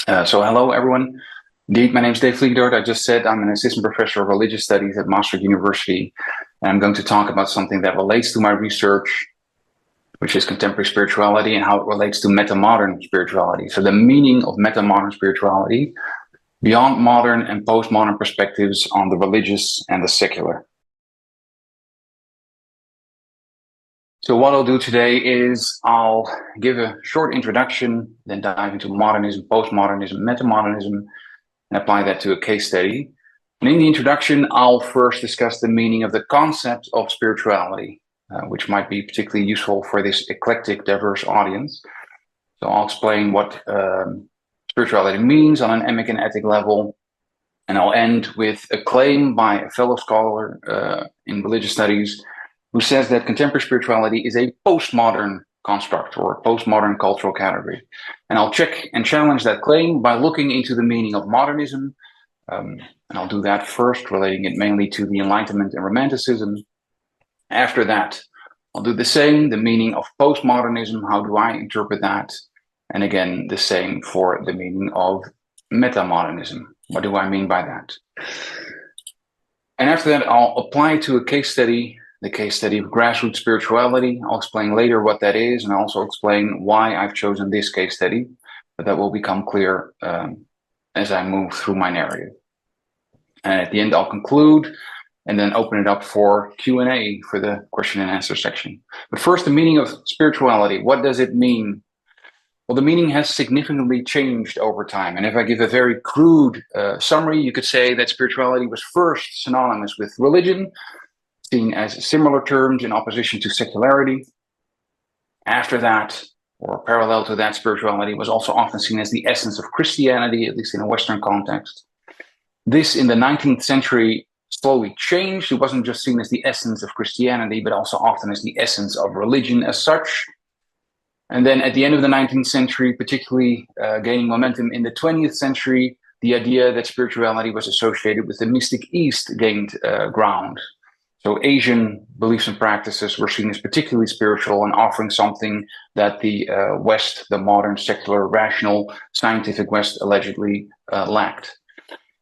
So hello, everyone. Indeed, my name is Dave Vliegdort. I just said I'm an assistant professor of religious studies at Maastricht University, and I'm going to talk about something that relates to my research, which is contemporary spirituality and how it relates to metamodern spirituality. So the meaning of metamodern spirituality beyond modern and postmodern perspectives on the religious and the secular. So what I'll do today is I'll give a short introduction, then dive into modernism, postmodernism, metamodernism, and apply that to a case study. And in the introduction, I'll first discuss the meaning of the concept of spirituality, which might be particularly useful for this eclectic, diverse audience. So I'll explain what spirituality means on an emic and ethic level, and I'll end with a claim by a fellow scholar in religious studies who says that contemporary spirituality is a postmodern construct or a postmodern cultural category. And I'll check and challenge that claim by looking into the meaning of modernism. And I'll do that first, relating it mainly to the Enlightenment and Romanticism. After that, I'll do the same, the meaning of postmodernism. How do I interpret that? And again, the same for the meaning of metamodernism. What do I mean by that? And after that, I'll apply it to a case study, the case study of grassroots spirituality. I'll explain later what that is, and I'll also explain why I've chosen this case study, but that will become clear as I move through my narrative. And at the end, I'll conclude and then open it up for Q&A for the question and answer section. But first, the meaning of spirituality. What does it mean? Well, the meaning has significantly changed over time. And if I give a very crude summary, you could say that spirituality was first synonymous with religion, seen as similar terms in opposition to secularity. After that, or parallel to that, spirituality was also often seen as the essence of Christianity, at least in a Western context. This, in the 19th century, slowly changed. It wasn't just seen as the essence of Christianity, but also often as the essence of religion as such. And then at the end of the 19th century, particularly gaining momentum in the 20th century, the idea that spirituality was associated with the mystic East gained ground. So Asian beliefs and practices were seen as particularly spiritual and offering something that the West, the modern, secular, rational, scientific West allegedly lacked.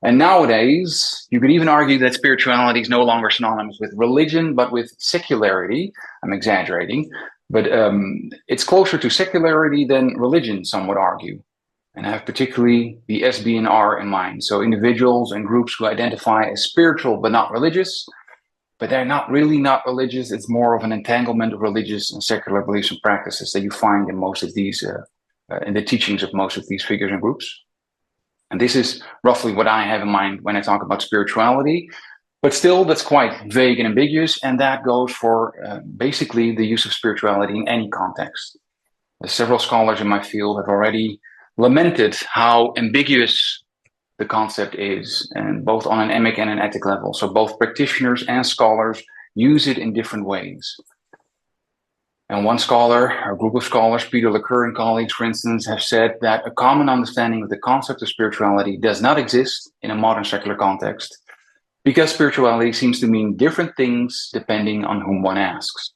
And nowadays, you could even argue that spirituality is no longer synonymous with religion, but with secularity. I'm exaggerating, but it's closer to secularity than religion, some would argue. And I have particularly the SB&R in mind. So individuals and groups who identify as spiritual but not religious, but they're not really not religious. It's more of an entanglement of religious and secular beliefs and practices that you find in most of these, in the teachings of most of these figures and groups. And this is roughly what I have in mind when I talk about spirituality. But still, that's quite vague and ambiguous, and that goes for basically the use of spirituality in any context. Several scholars in my field have already lamented how ambiguous the concept is, and both on an emic and an ethic level. So both practitioners and scholars use it in different ways. And one scholar, or group of scholars, Peter Lecoeur and colleagues, for instance, have said that a common understanding of the concept of spirituality does not exist in a modern secular context, because spirituality seems to mean different things depending on whom one asks.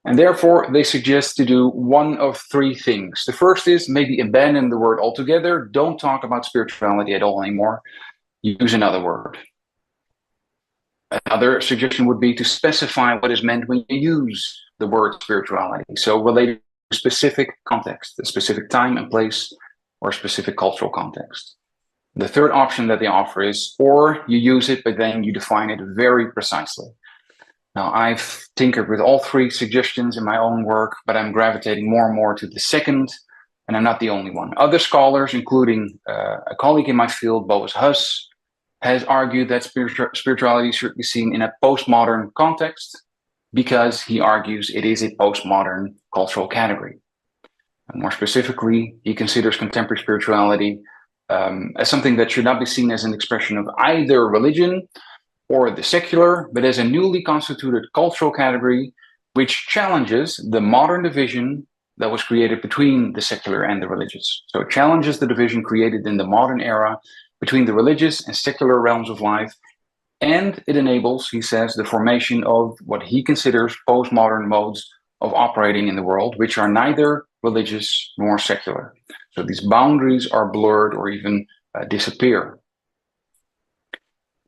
And therefore, they suggest to do one of three things. The first is maybe abandon the word altogether. Don't talk about spirituality at all anymore. Use another word. Another suggestion would be to specify what is meant when you use the word spirituality. So related to a specific context, a specific time and place, or a specific cultural context. The third option that they offer is, or you use it, but then you define it very precisely. Now, I've tinkered with all three suggestions in my own work, but I'm gravitating more and more to the second, and I'm not the only one. Other scholars, including a colleague in my field, Boas Huss, has argued that spirituality should be seen in a postmodern context because he argues it is a postmodern cultural category. And more specifically, he considers contemporary spirituality as something that should not be seen as an expression of either religion or the secular, but as a newly constituted cultural category which challenges the modern division that was created between the secular and the religious. So it challenges the division created in the modern era between the religious and secular realms of life, and it enables, he says, the formation of what he considers postmodern modes of operating in the world, which are neither religious nor secular. So these boundaries are blurred or even disappear.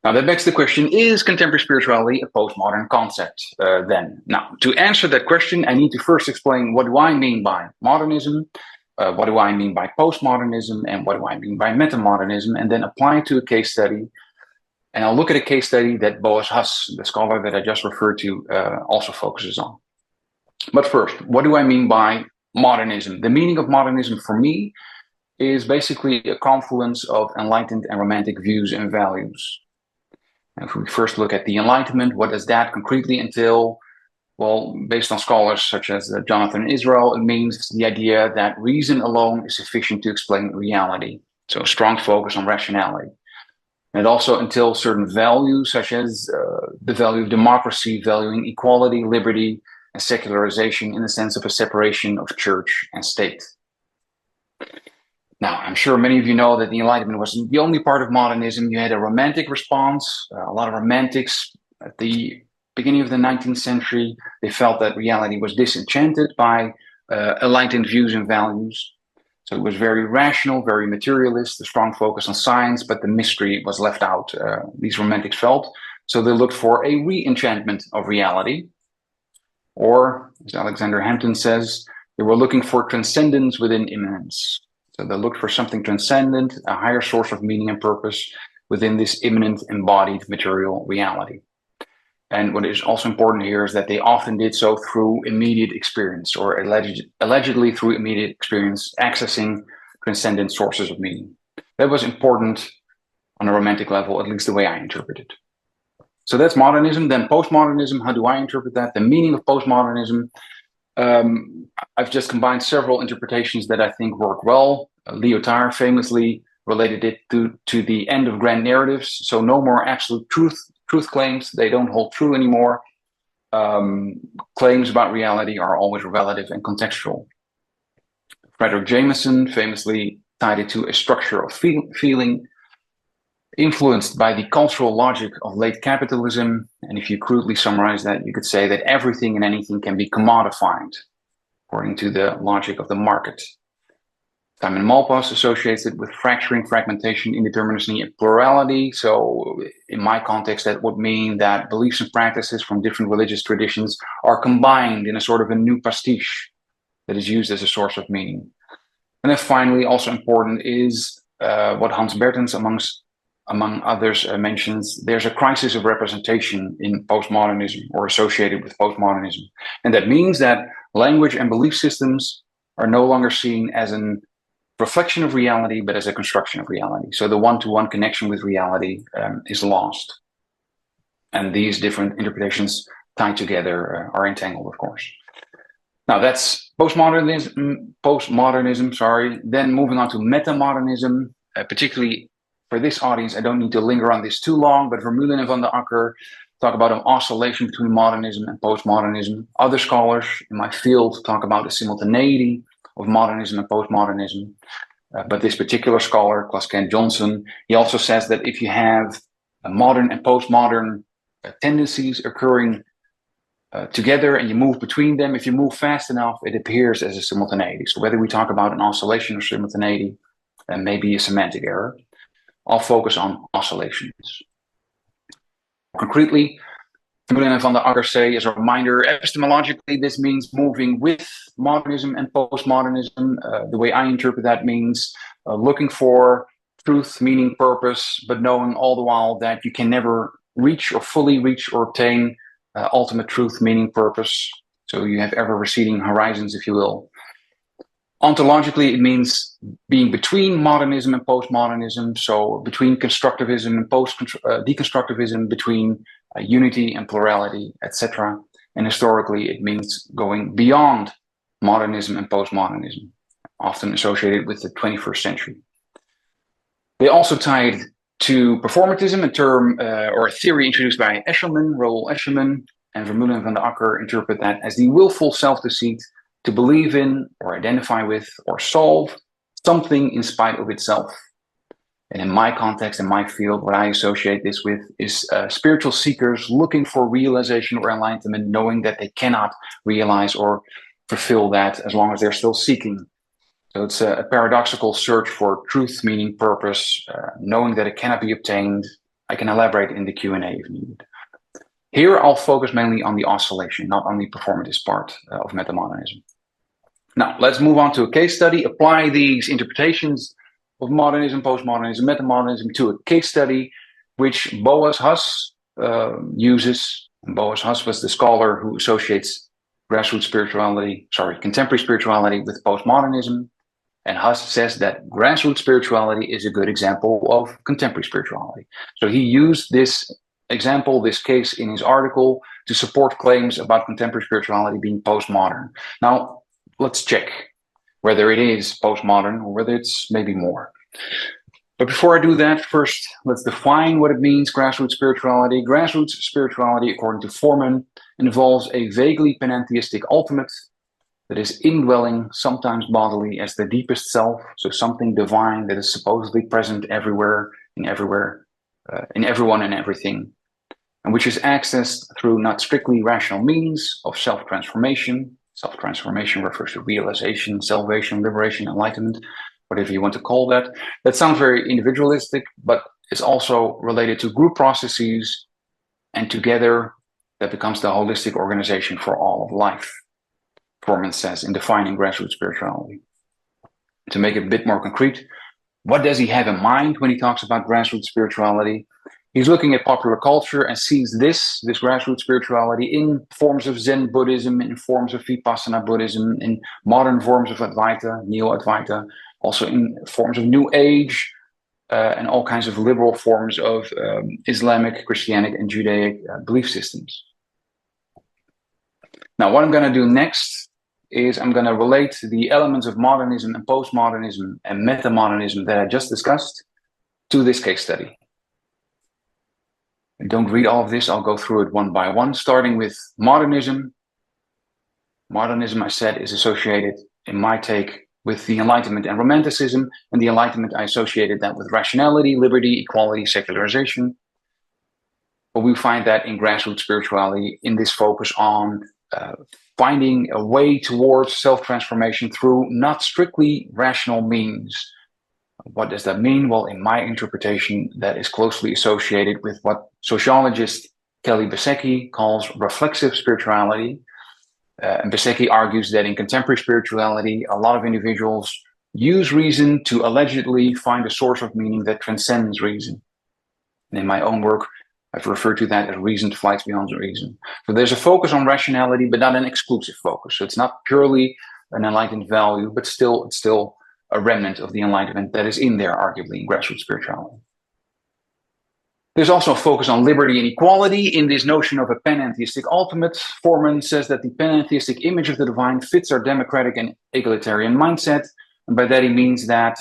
Now that begs the question, is contemporary spirituality a postmodern concept then? Now, to answer that question, I need to first explain what do I mean by modernism, what do I mean by postmodernism, and what do I mean by metamodernism, and then apply it to a case study. And I'll look at a case study that Boas Huss, the scholar that I just referred to, also focuses on. But first, what do I mean by modernism? The meaning of modernism for me is basically a confluence of enlightened and romantic views and values. If we first look at the Enlightenment, what does that concretely entail? Well, based on scholars such as Jonathan Israel, it means the idea that reason alone is sufficient to explain reality. So a strong focus on rationality. And it also entails certain values, such as the value of democracy, valuing equality, liberty, and secularization in the sense of a separation of church and state. Now, I'm sure many of you know that the Enlightenment wasn't the only part of modernism. You had a romantic response. A lot of romantics at the beginning of the 19th century, they felt that reality was disenchanted by enlightened views and values. So it was very rational, very materialist, a strong focus on science, but the mystery was left out, these romantics felt. So they looked for a re-enchantment of reality. Or, as Alexander Hampton says, they were looking for transcendence within immanence. So they looked for something transcendent, a higher source of meaning and purpose within this immanent, embodied material reality. And what is also important here is that they often did so through immediate experience, or allegedly through immediate experience, accessing transcendent sources of meaning. That was important on a romantic level, at least the way I interpret it. So that's modernism. Then postmodernism, how do I interpret that? The meaning of postmodernism. I've just combined several interpretations that I think work well. Lyotard famously related it to the end of grand narratives. So no more absolute truth claims. They don't hold true anymore. Claims about reality are always relative and contextual. Frederick Jameson famously tied it to a structure of feeling influenced by the cultural logic of late capitalism. And if you crudely summarize that, you could say that everything and anything can be commodified according to the logic of the market. Simon Malpass associates it with fracturing, fragmentation, indeterminacy, and plurality. So in my context, that would mean that beliefs and practices from different religious traditions are combined in a sort of a new pastiche that is used as a source of meaning. And then finally, also important is what Hans Bertens, among others, mentions. There's a crisis of representation in postmodernism, or associated with postmodernism. And that means that language and belief systems are no longer seen as an reflection of reality, but as a construction of reality. So the one-to-one connection with reality is lost. And these different interpretations tied together are entangled, of course. Now that's postmodernism, sorry. Then moving on to metamodernism, particularly for this audience, I don't need to linger on this too long, but Vermeulen and Van der Akker talk about an oscillation between modernism and postmodernism. Other scholars in my field talk about a simultaneity of modernism and postmodernism. But this particular scholar, Klaas Kent Johnson, he also says that if you have modern and postmodern tendencies occurring together and you move between them, if you move fast enough, it appears as a simultaneity. So whether we talk about an oscillation or simultaneity, maybe a semantic error. I'll focus on oscillations. Concretely, Vermeulen and Van der Akker say, as a reminder, epistemologically, this means moving with modernism and postmodernism. The way I interpret that means looking for truth, meaning, purpose, but knowing all the while that you can never reach or fully reach or obtain ultimate truth, meaning, purpose. So you have ever receding horizons, if you will. Ontologically, it means being between modernism and postmodernism, so between constructivism and deconstructivism, between unity and plurality, etc. And historically, it means going beyond modernism and postmodernism, often associated with the 21st century. They also tied to performatism, a term or a theory introduced by Roel Eshelman, and Vermeulen and Van der Akker interpret that as the willful self-deceit to believe in or identify with or solve something in spite of itself. And in my context, in my field, what I associate this with is spiritual seekers looking for realization or enlightenment, knowing that they cannot realize or fulfill that as long as they're still seeking. So it's a paradoxical search for truth, meaning, purpose, knowing that it cannot be obtained. I can elaborate in the Q&A if needed. Here, I'll focus mainly on the oscillation, not on the performative part of metamodernism. Now, let's move on to a case study. Apply these interpretations of modernism, postmodernism, metamodernism to a case study, which Boas Huss uses. And Boas Huss was the scholar who associates contemporary spirituality with postmodernism. And Huss says that grassroots spirituality is a good example of contemporary spirituality. So he used this example, this case in his article to support claims about contemporary spirituality being postmodern. Now, let's check whether it is postmodern or whether it's maybe more. But before I do that, first, let's define what it means, grassroots spirituality. Grassroots spirituality, according to Foreman, involves a vaguely panentheistic ultimate that is indwelling, sometimes bodily, as the deepest self, so something divine that is supposedly present everywhere, in everyone and everything, and which is accessed through not strictly rational means of self-transformation. Self-transformation refers to realization, salvation, liberation, enlightenment, whatever you want to call that. That sounds very individualistic, but it's also related to group processes, and together that becomes the holistic organization for all of life, Foreman says in defining grassroots spirituality. To make it a bit more concrete, what does he have in mind when he talks about grassroots spirituality? He's looking at popular culture and sees this grassroots spirituality in forms of Zen Buddhism, in forms of Vipassana Buddhism, in modern forms of Advaita, Neo-Advaita, also in forms of New Age, and all kinds of liberal forms of Islamic, Christianic, and Judaic belief systems. Now, what I'm going to do next is I'm going to relate the elements of modernism and postmodernism and metamodernism that I just discussed to this case study. And don't read all of this, I'll go through it one by one, starting with modernism. Modernism, I said, is associated, in my take, with the Enlightenment and Romanticism. And the Enlightenment, I associated that with rationality, liberty, equality, secularization. But we find that in grassroots spirituality, in this focus on finding a way towards self-transformation through not strictly rational means. What does that mean? Well, in my interpretation, that is closely associated with what sociologist Kelly Bessecki calls reflexive spirituality. And Bessecki argues that in contemporary spirituality, a lot of individuals use reason to allegedly find a source of meaning that transcends reason. And in my own work, I've referred to that as reasoned flights beyond reason. So there's a focus on rationality, but not an exclusive focus. So it's not purely an enlightened value, but it's still a remnant of the enlightenment that is in there, arguably, in grassroots spirituality. There's also a focus on liberty and equality in this notion of a panentheistic ultimate. Foreman says that the panentheistic image of the divine fits our democratic and egalitarian mindset. And by that he means that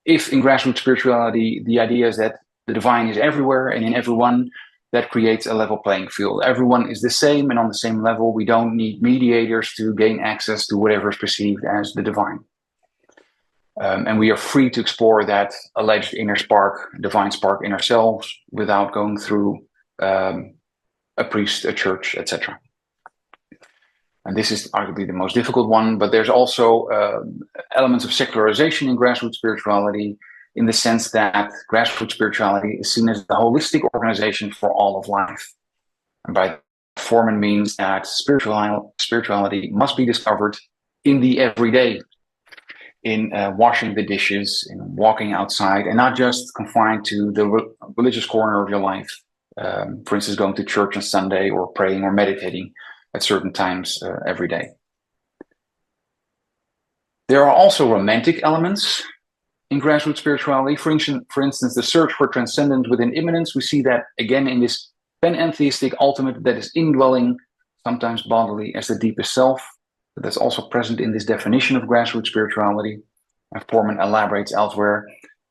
if in grassroots spirituality, the idea is that the divine is everywhere and in everyone, that creates a level playing field. Everyone is the same and on the same level. We don't need mediators to gain access to whatever is perceived as the divine. And we are free to explore that alleged inner spark, divine spark in ourselves without going through a priest, a church, etc. And this is arguably the most difficult one, but there's also elements of secularization in grassroots spirituality, in the sense that grassroots spirituality is seen as the holistic organization for all of life. And by that, Foreman means that spirituality must be discovered in the everyday, in washing the dishes, in walking outside, and not just confined to the religious corner of your life. For instance, going to church on Sunday or praying or meditating at certain times every day. There are also romantic elements in grassroots spirituality. For instance, the search for transcendence within immanence. We see that again in this panentheistic ultimate that is indwelling, sometimes bodily, as the deepest self. But that's also present in this definition of grassroots spirituality. And Foreman elaborates elsewhere,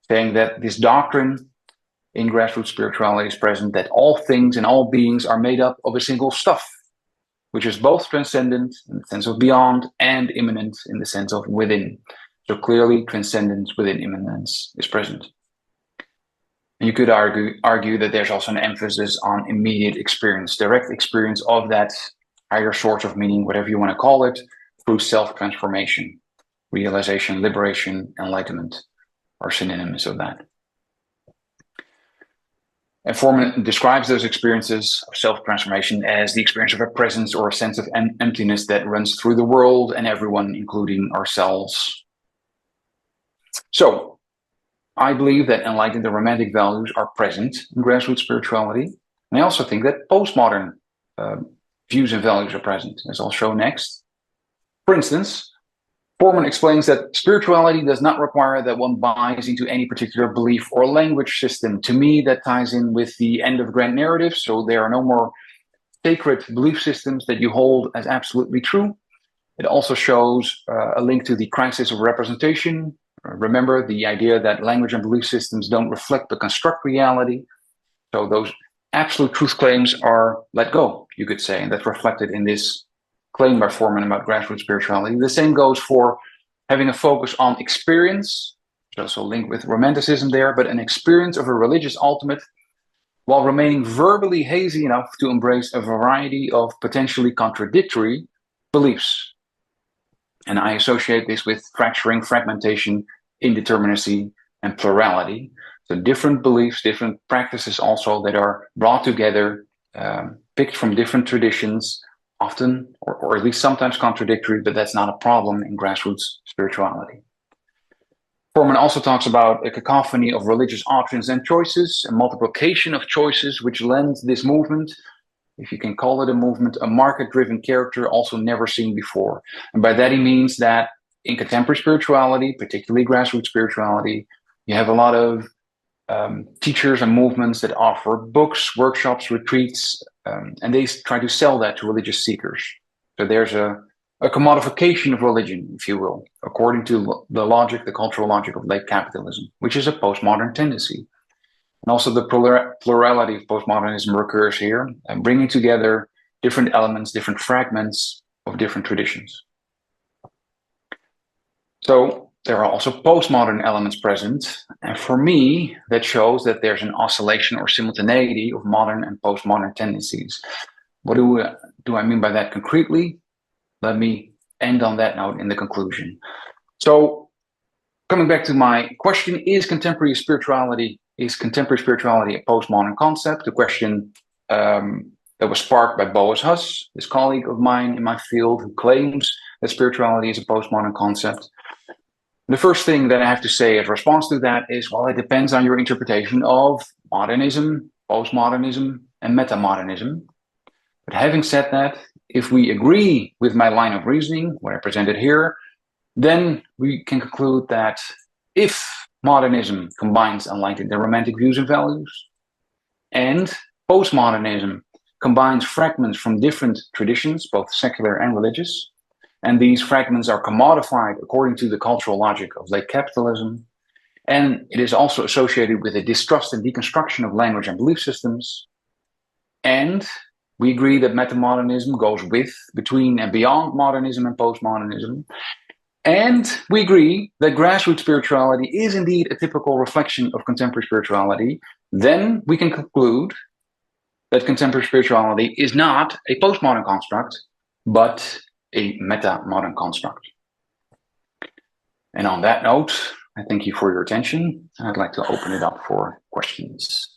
saying that this doctrine in grassroots spirituality is present, that all things and all beings are made up of a single stuff, which is both transcendent in the sense of beyond and immanent in the sense of within. So clearly, transcendence within immanence is present. And you could argue that there's also an emphasis on immediate experience, direct experience of that higher source of meaning, whatever you want to call it, through self-transformation. realization, liberation, enlightenment are synonyms of that. And Foreman describes those experiences of self-transformation as the experience of a presence or a sense of emptiness that runs through the world and everyone, including ourselves. So, I believe that enlightened and romantic values are present in grassroots spirituality. And I also think that postmodern views and values are present, as I'll show next. For instance, Foreman explains that spirituality does not require that one buys into any particular belief or language system. To me, that ties in with the end of grand narrative, so there are no more sacred belief systems that you hold as absolutely true. It also shows a link to the crisis of representation. Remember the idea that language and belief systems don't reflect but construct reality. So those absolute truth claims are let go, you could say, and that's reflected in this claim by Foreman about grassroots spirituality. The same goes for having a focus on experience, which also linked with romanticism there, but an experience of a religious ultimate while remaining verbally hazy enough to embrace a variety of potentially contradictory beliefs. And I associate this with fracturing, fragmentation, indeterminacy, and plurality. So different beliefs, different practices also that are brought together, picked from different traditions, often, or at least sometimes contradictory, but that's not a problem in grassroots spirituality. Foreman also talks about a cacophony of religious options and choices, a multiplication of choices, which lends this movement, if you can call it a movement, a market-driven character also never seen before. And by that he means that in contemporary spirituality, particularly grassroots spirituality, you have a lot of teachers and movements that offer books, workshops, retreats, and they try to sell that to religious seekers. So there's a commodification of religion, if you will, according to the logic, the cultural logic of late capitalism, which is a postmodern tendency. And also the plurality of postmodernism recurs here, bringing together different elements, different fragments of different traditions. So there are also postmodern elements present, and for me, that shows that there's an oscillation or simultaneity of modern and postmodern tendencies. What do I mean by that concretely? Let me end on that note in the conclusion. So, coming back to my question, is contemporary spirituality a postmodern concept? The question that was sparked by Boas Huss, this colleague of mine in my field, who claims that spirituality is a postmodern concept. The first thing that I have to say as response to that is, well, it depends on your interpretation of modernism, postmodernism, and metamodernism. But having said that, if we agree with my line of reasoning, what I presented here, then we can conclude that if modernism combines enlightened and romantic views and values, and postmodernism combines fragments from different traditions, both secular and religious, and these fragments are commodified according to the cultural logic of late capitalism, and it is also associated with a distrust and deconstruction of language and belief systems, and we agree that metamodernism goes with, between, and beyond modernism and postmodernism. And we agree that grassroots spirituality is indeed a typical reflection of contemporary spirituality. Then we can conclude that contemporary spirituality is not a postmodern construct, but a meta-modern construct. And on that note, I thank you for your attention. I'd like to open it up for questions.